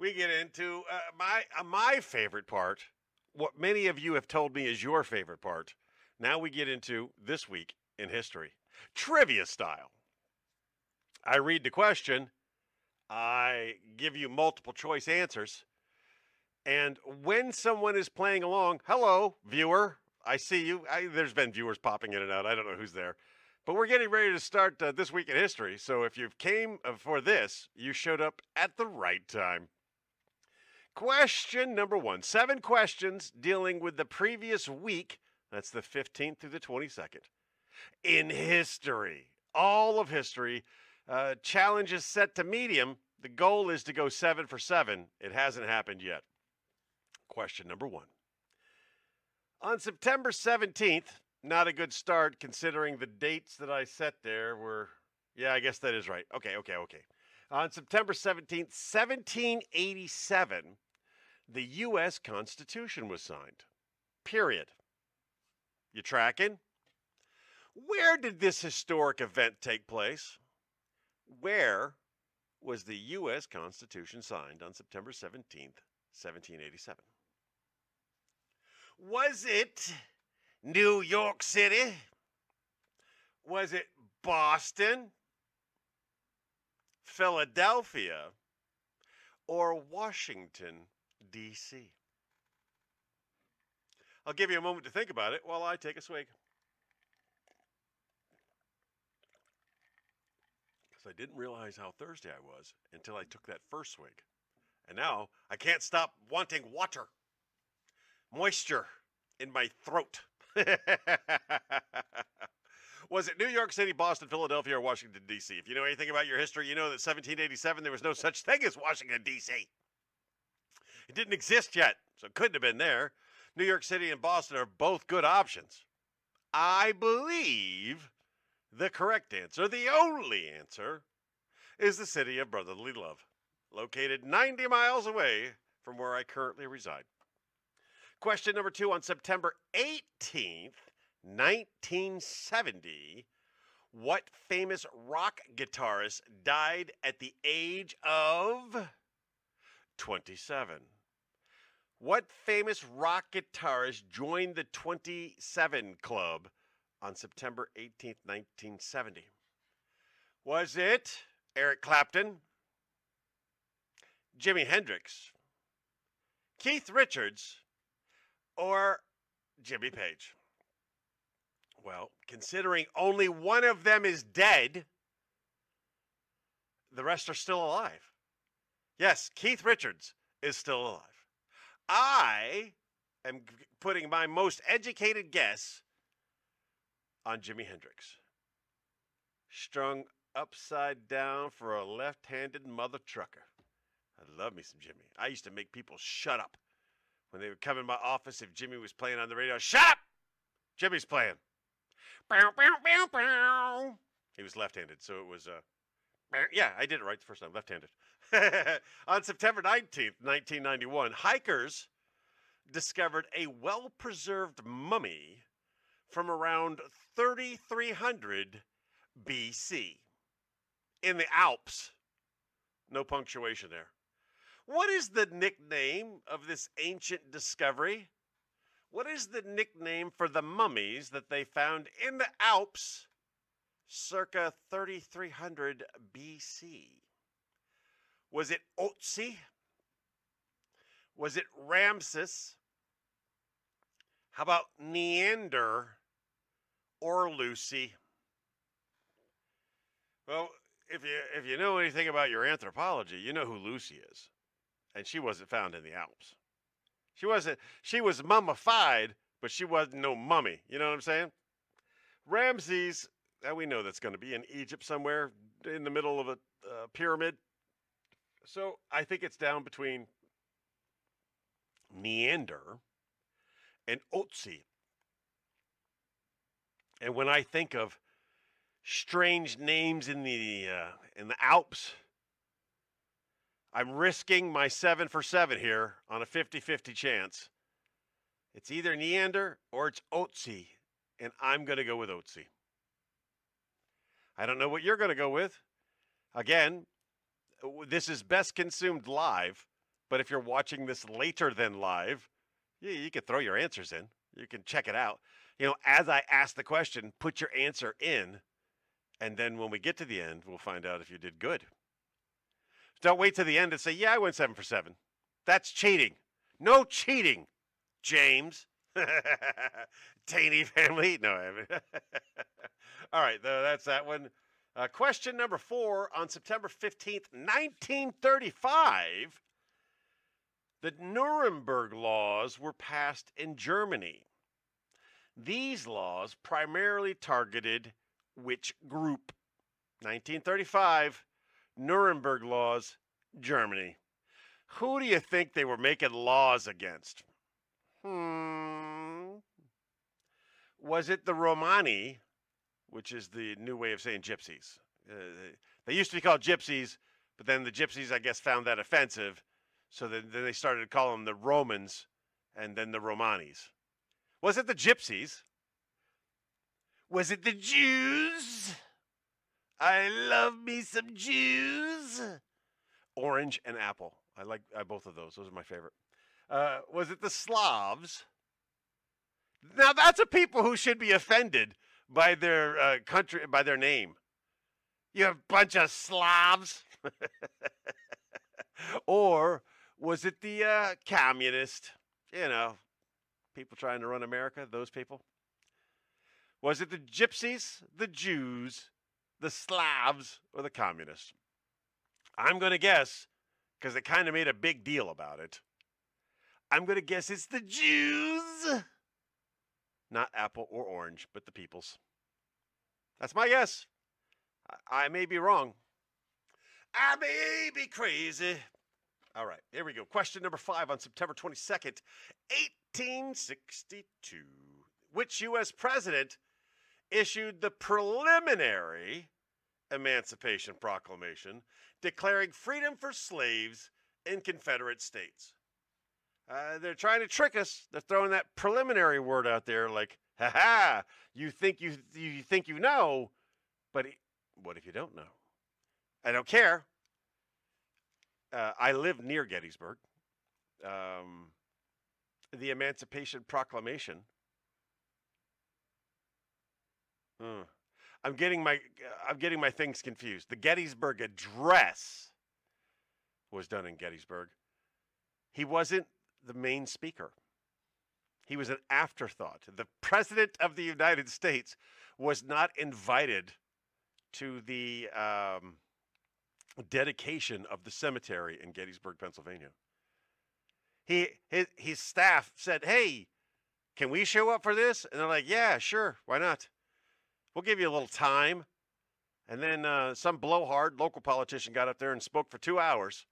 we get into my favorite part, what many of you have told me is your favorite part. Now we get into This Week in History, trivia style. I read the question, I give you multiple choice answers, and when someone is playing along, hello, viewer, I see you. There's been viewers popping in and out. I don't know who's there. But we're getting ready to start This Week in History, so if you came for this, you showed up at the right time. Question number 1. 7 questions dealing with the previous week. That's the 15th through the 22nd. In history, all of history, challenges set to medium. The goal is to go 7 for 7. It hasn't happened yet. Question number 1. On September 17th, not a good start considering the dates that I set there were, yeah, I guess that is right. Okay. On September 17th, 1787, the U.S. Constitution was signed. Period. You tracking? Where did this historic event take place? Where was the U.S. Constitution signed on September 17th, 1787? Was it New York City? Was it Boston, Philadelphia, or Washington, D.C.? I'll give you a moment to think about it while I take a swig. Because I didn't realize how thirsty I was until I took that first swig. And now I can't stop wanting water. Moisture in my throat. Was it New York City, Boston, Philadelphia, or Washington, D.C.? If you know anything about your history, you know that 1787 there was no such thing as Washington, D.C. It didn't exist yet, so it couldn't have been there. New York City and Boston are both good options. I believe the correct answer, the only answer, is the city of brotherly love, located 90 miles away from where I currently reside. Question number 2. On September 18th, 1970, what famous rock guitarist died at the age of 27? What famous rock guitarist joined the 27 Club on September 18th, 1970? Was it Eric Clapton, Jimi Hendrix, Keith Richards, or Jimmy Page? Well, considering only one of them is dead, the rest are still alive. Yes, Keith Richards is still alive. I am putting my most educated guess on Jimi Hendrix. Strung upside down for a left-handed mother trucker. I love me some Jimmy. I used to make people shut up when they would come in my office if Jimmy was playing on the radio. Shut up! Jimmy's playing. Bow, bow, bow, bow. He was left-handed, so it was, yeah, I did it right the first time, left-handed. On September 19th, 1991, hikers discovered a well-preserved mummy from around 3300 BC in the Alps. No punctuation there. What is the nickname of this ancient discovery? What is the nickname for the mummies that they found in the Alps circa 3300 BC? Was it Otzi? Was it Ramses? How about Neander or Lucy? Well, if you know anything about your anthropology, you know who Lucy is. And she wasn't found in the Alps. She was mummified, but she wasn't no mummy. You know what I'm saying? Ramses, we know that's going to be in Egypt somewhere in the middle of a pyramid. So I think it's down between Neander and Otzi. And when I think of strange names in the Alps, I'm risking my 7 for 7 here on a 50-50 chance. It's either Neander or it's Otzi, and I'm going to go with Otzi. I don't know what you're going to go with. Again, this is best consumed live, But if you're watching this later than live, you can throw your answers in. You can check it out. As I ask the question, put your answer in, and then when we get to the end, we'll find out if you did good. Don't wait to the end and say, yeah, I went 7 for 7. That's cheating. No cheating, James. Taney family. No, I haven't. All right, that's that one. Question number 4. On September 15th, 1935, the Nuremberg laws were passed in Germany. These laws primarily targeted which group? 1935, Nuremberg laws, Germany. Who do you think they were making laws against? Was it the Romani, which is the new way of saying gypsies? They used to be called gypsies, but then the gypsies, I guess, found that offensive. So then they started to call them the Romans and then the Romanis. Was it the gypsies? Was it the Jews? I love me some Jews. Orange and apple. I like both of those. Those are my favorite. Was it the Slavs? Now that's a people who should be offended by their country, by their name. You bunch of Slavs. Or was it the communist? People trying to run America, those people. Was it the gypsies, the Jews, the Slavs, or the communists? I'm going to guess, because they kind of made a big deal about it. I'm going to guess it's the Jews. Not apple or orange, but the peoples. That's my guess. I may be wrong. I may be crazy. All right, here we go. Question number 5 on September 22nd, 1862. Which U.S. president issued the preliminary Emancipation Proclamation declaring freedom for slaves in Confederate states? They're trying to trick us. They're throwing that preliminary word out there like, ha, you think you know, but what if you don't know? I don't care. I live near Gettysburg. The Emancipation Proclamation. I'm getting my things confused. The Gettysburg Address was done in Gettysburg. He wasn't the main speaker. He was an afterthought. The President of the United States was not invited to the dedication of the cemetery in Gettysburg, Pennsylvania. His staff said, hey, can we show up for this? And they're like, yeah, sure, why not? We'll give you a little time. And then some blowhard local politician got up there and spoke for 2 hours.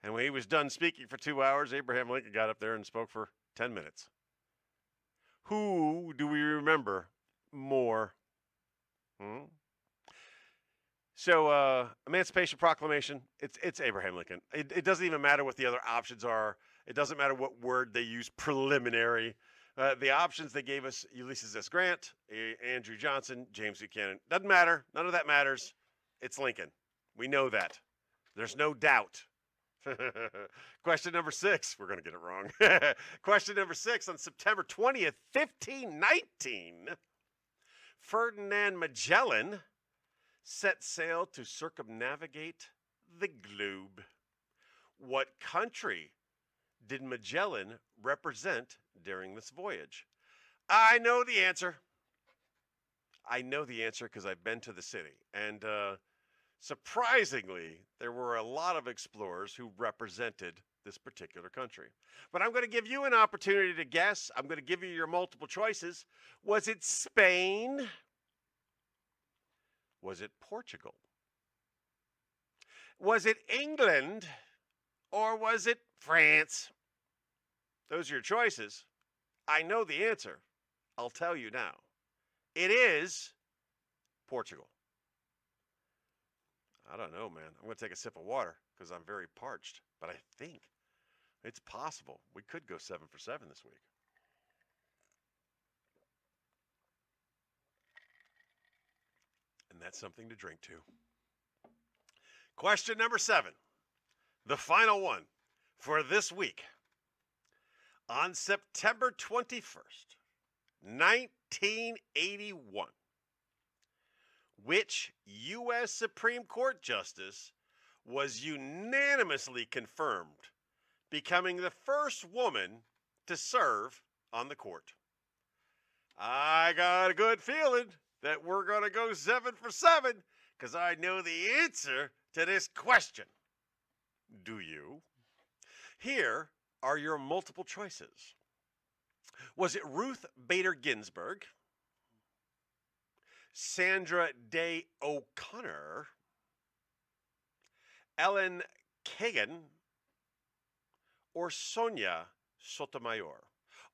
And when he was done speaking for 2 hours, Abraham Lincoln got up there and spoke for 10 minutes. Who do we remember more? So, Emancipation Proclamation, it's Abraham Lincoln. It doesn't even matter what the other options are. It doesn't matter what word they use, preliminary. The options they gave us, Ulysses S. Grant, Andrew Johnson, James Buchanan. Doesn't matter. None of that matters. It's Lincoln. We know that. There's no doubt. Question number 6. We're going to get it wrong. Question number 6. On September 20th, 1519, Ferdinand Magellan set sail to circumnavigate the globe. What country did Magellan represent during this voyage? I know the answer. I know the answer because I've been to the city. And surprisingly, there were a lot of explorers who represented this particular country. But I'm going to give you an opportunity to guess. I'm going to give you your multiple choices. Was it Spain? Was it Portugal? Was it England? Or was it France? Those are your choices. I know the answer. I'll tell you now. It is Portugal. I don't know, man. I'm going to take a sip of water because I'm very parched. But I think it's possible. We could go 7 for 7 this week. And that's something to drink to. Question number 7. The final one. for this week. On September 21st, 1981, which U.S. Supreme Court justice was unanimously confirmed becoming the first woman to serve on the court? I got a good feeling that we're going to go 7 for 7 because I know the answer to this question. Do you? Here are your multiple choices. Was it Ruth Bader Ginsburg, Sandra Day O'Connor, Ellen Kagan, or Sonia Sotomayor?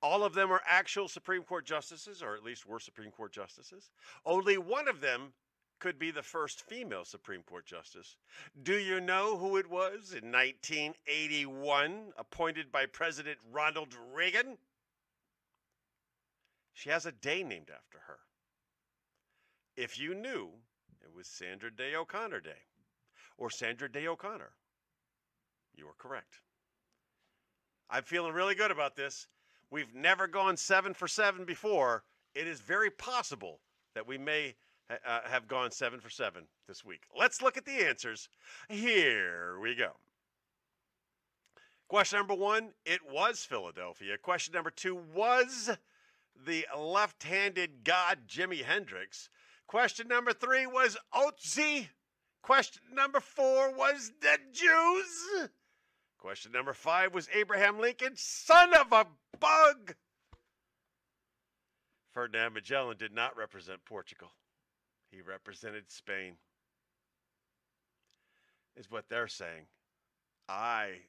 All of them are actual Supreme Court justices, or at least were Supreme Court justices. Only one of them could be the first female Supreme Court justice. Do you know who it was in 1981, appointed by President Ronald Reagan? She has a day named after her. If you knew, it was Sandra Day O'Connor Day, or Sandra Day O'Connor. You are correct. I'm feeling really good about this. We've never gone 7 for 7 before. It is very possible that we may have gone 7 for 7 this week. Let's look at the answers. Here we go. Question number 1, it was Philadelphia. Question number 2, was the left-handed god Jimi Hendrix. Question number 3 was Otzi. Question number 4 was the Jews. Question number 5 was Abraham Lincoln, son of a bug. Ferdinand Magellan did not represent Portugal. He represented Spain, is what they're saying. I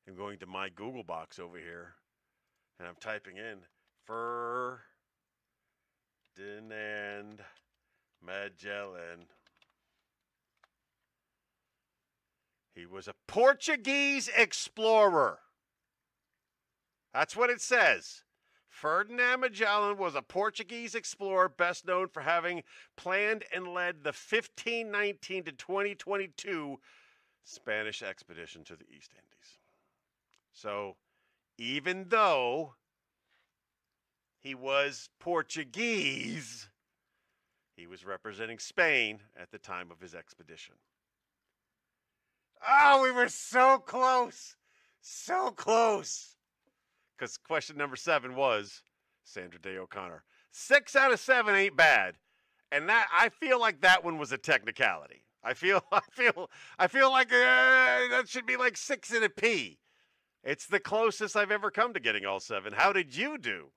am going to my Google box over here, and I'm typing in Ferdinand Magellan. He was a Portuguese explorer. That's what it says. Ferdinand Magellan was a Portuguese explorer best known for having planned and led the 1519 to 2022 Spanish expedition to the East Indies. So, even though he was Portuguese, he was representing Spain at the time of his expedition. Oh, we were so close. So close. Because question number 7 was Sandra Day O'Connor. 6 out of 7 ain't bad. And that, I feel like that one was a technicality. I feel like that should be like 6 and a P. It's the closest I've ever come to getting all 7. How did you do?